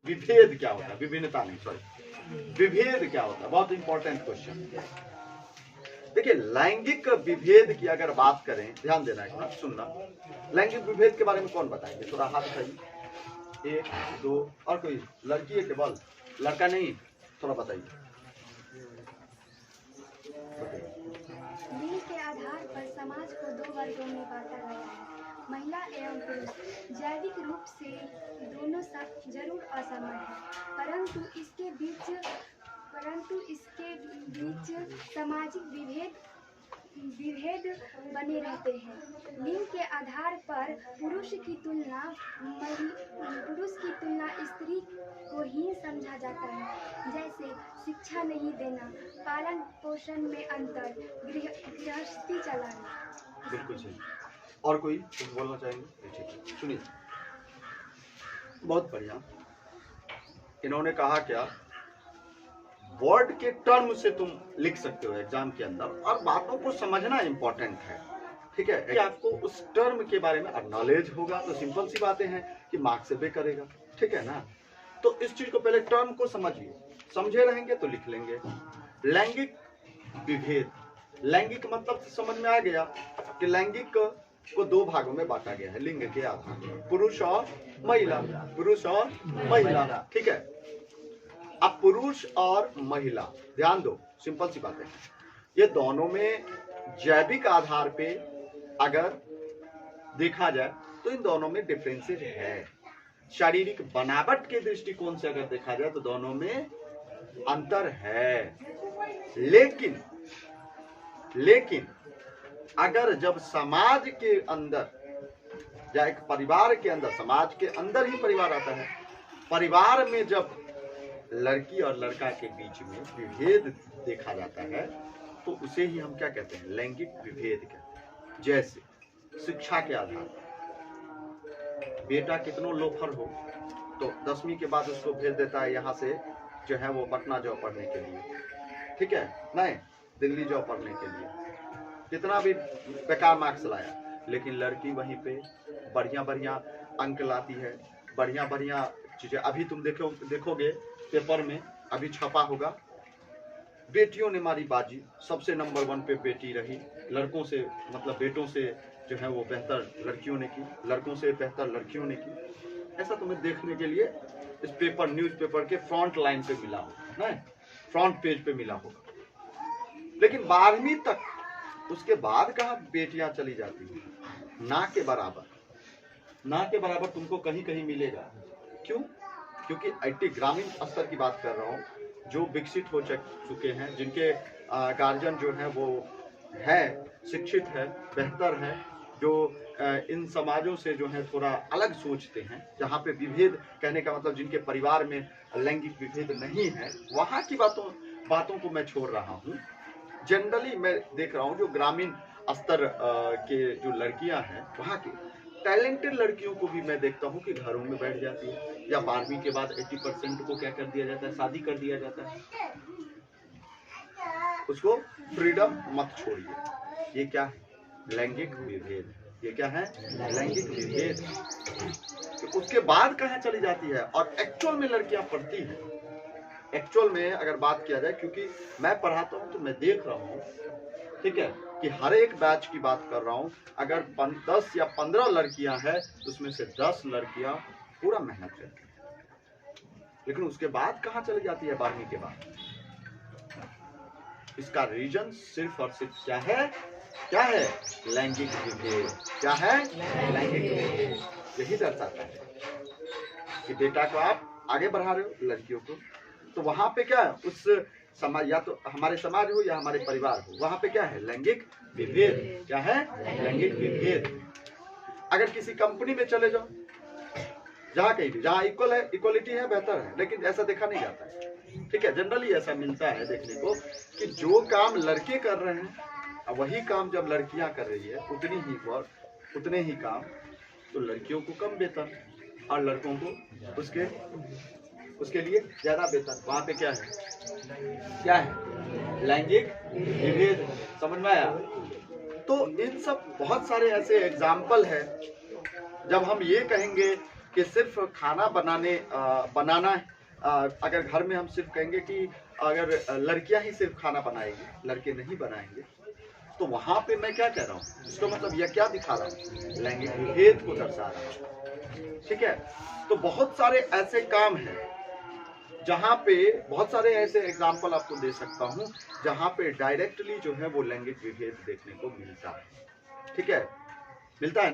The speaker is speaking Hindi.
विभेद क्या होता है, विभिन्नता नहीं, सॉरी, विभेद क्या होता है, बहुत इंपॉर्टेंट क्वेश्चन। देखिए लैंगिक विभेद की अगर बात करें, ध्यान देना एक बात, सुनना। लैंगिक विभेद के बारे में कौन बताएंगे, थोड़ा हाथ उठाइए। एक दो, और कोई लड़की है केवल, लड़का नहीं, थोड़ा बताइए। लिंग के आधार पर समाज को दो वर्गों में बांटा गया है, महिला एवं पुरुष। जैविक रूप से दोनों जरूर असमान है, परंतु इसके बीच सामाजिक विभेद बने रहते हैं। लिंग के आधार पर पुरुष की तुलना स्त्री को हीन समझा जाता है, जैसे शिक्षा नहीं देना, पालन पोषण में अंतर, गृहस्थी चलाना। बिल्कुल सही। और कोई कुछ बोलना चाहेंगे? ठीक है, सुनिए। बहुत बढ़िया। इन्होंने कहा क्या, वर्ड के टर्म से तुम लिख सकते हो एग्जाम के अंदर, और बातों को समझना इंपॉर्टेंट है, ठीक है। कि आपको उस टर्म के बारे में नॉलेज होगा तो सिंपल सी बातें हैं कि मार्क्स से बे करेगा, ठीक है ना। तो इस चीज को पहले टर्म को समझिए, समझे रहेंगे तो लिख लेंगे। लैंगिक विभेद, लैंगिक मतलब समझ में आ गया कि लैंगिक को दो भागों में बांटा गया है लिंग के आधार पर, पुरुष और महिला, पुरुष और महिला, ठीक है। अब पुरुष और महिला, ध्यान दो, सिंपल सी बात है, ये दोनों में जैविक आधार पे अगर देखा जाए तो इन दोनों में डिफरेंसेस है। शारीरिक बनावट के दृष्टिकोण से अगर देखा जाए तो दोनों में अंतर है, लेकिन अगर जब समाज के अंदर या एक परिवार के अंदर, समाज के अंदर ही परिवार आता है, परिवार में जब लड़की और लड़का के बीच में विभेद देखा जाता है तो उसे ही हम क्या कहते हैं, लैंगिक विभेद कहते हैं। जैसे शिक्षा के आधार पर बेटा कितनो लोफर हो तो 10वीं के बाद उसको भेज देता है यहाँ से, जो है वो पटना जाओ पढ़ने के लिए, ठीक है, नहीं दिल्ली जाओ पढ़ने के लिए, कितना भी बेकार मार्क्स लाया, लेकिन लड़की वहीं पे बढ़िया बढ़िया अंक लाती है, बढ़िया बढ़िया चीजें। अभी तुम देखोगे पेपर में, अभी छपा होगा, बेटियों ने मारी बाजी, सबसे नंबर 1 पे बेटी रही, लड़कों से मतलब बेटों से जो है वो बेहतर लड़कियों ने की, लड़कों से बेहतर लड़कियों ने की। ऐसा तुम्हें देखने के लिए इस पेपर, न्यूज़पेपर के फ्रंट लाइन पे मिला होगा, नहीं फ्रंट पेज पे मिला होगा। लेकिन 12वीं तक उसके बाद कहाँ बेटियां चली जाती हैं, ना के बराबर तुमको कहीं कहीं मिलेगा। क्यों? क्योंकि आईटी ग्रामीण स्तर की बात कर रहा हूँ, जो विकसित हो चुके हैं, जिनके गार्जियन जो है वो है शिक्षित है, बेहतर है, जो इन समाजों से जो है थोड़ा अलग सोचते हैं, जहाँ पे विभेद कहने का मतलब जिनके परिवार में लैंगिक विभेद नहीं है, वहाँ की बातों को मैं छोड़ रहा हूँ। जनरली मैं देख रहा हूँ जो ग्रामीण स्तर के जो लड़कियां हैं, वहाँ की टैलेंटेड लड़कियों को भी मैं देखता हूँ कि घरों में बैठ जाती है, या 12वीं के बाद 80% को क्या कर दिया जाता है, शादी कर दिया जाता है। उसको फ्रीडम मत छोड़िए। ये क्या है? लैंगिक विभेद। ये क्या है? लैंगिक विभेद। तो उसके बाद कहाँ चली जाती है और एक्चुअल में लड़कियां पढ़ती हैं। एक्चुअल में अगर बात किया जाए, क्योंकि मैं पढ़ाता हूँ तो मैं देख रहा हूँ, ठीक है, कि हर एक बैच की बात कर रहा हूँ, अगर 10 या 15 लड़कियां हैं उसमें से 10 लड़कियां पूरा मेहनत करती हैं, लेकिन उसके बाद कहाँ चली जाती है 12वीं के बाद? इसका रीजन सिर्फ और सिर्फ क्या है? क्या है? लैंगिक विभेद। क्या है? लैंगिक विभेद। यही दर्शाता है कि बेटा को आप आगे बढ़ा रहे हो, लड़कियों को, तो वहां पे क्या है, उस समाज, या तो हमारे समाज हो या हमारे परिवार हो, वहां पे क्या है? लैंगिक विभेद। क्या है? लैंगिक विभेद। अगर किसी कंपनी में चले जाओ, जहाँ कहीं भी, जहाँ इक्वल है, इक्वलिटी है, बेहतर है, लेकिन ऐसा देखा नहीं जाता है, ठीक है। जनरली ऐसा मिलता है देखने को कि जो काम लड़के कर रहे हैं वही काम जब लड़कियां कर रही है, उतनी ही वर्क, उतने ही काम, तो लड़कियों को कम वेतन और लड़कों को उसके लिए ज्यादा वेतन। वहां पे क्या है? क्या है? लैंगिक विभेद। समझ में आया? तो इन सब बहुत सारे ऐसे एग्जाम्पल है। जब हम ये कहेंगे कि सिर्फ खाना बनाना अगर घर में हम सिर्फ कहेंगे कि अगर लड़कियां ही सिर्फ खाना बनाएंगी, लड़के नहीं बनाएंगे, तो वहां पे मैं क्या कह रहा हूँ, इसका मतलब यह क्या दिखा रहा हूँ, लैंगिक विभेद को दर्शा रहा हूँ। ठीक है, तो बहुत सारे ऐसे काम हैं जहाँ पे, बहुत सारे ऐसे एग्जाम्पल आपको दे सकता हूँ जहाँ पे डायरेक्टली जो है वो लैंगिक विभेद देखने को मिलता है। ठीक है, मिलता है।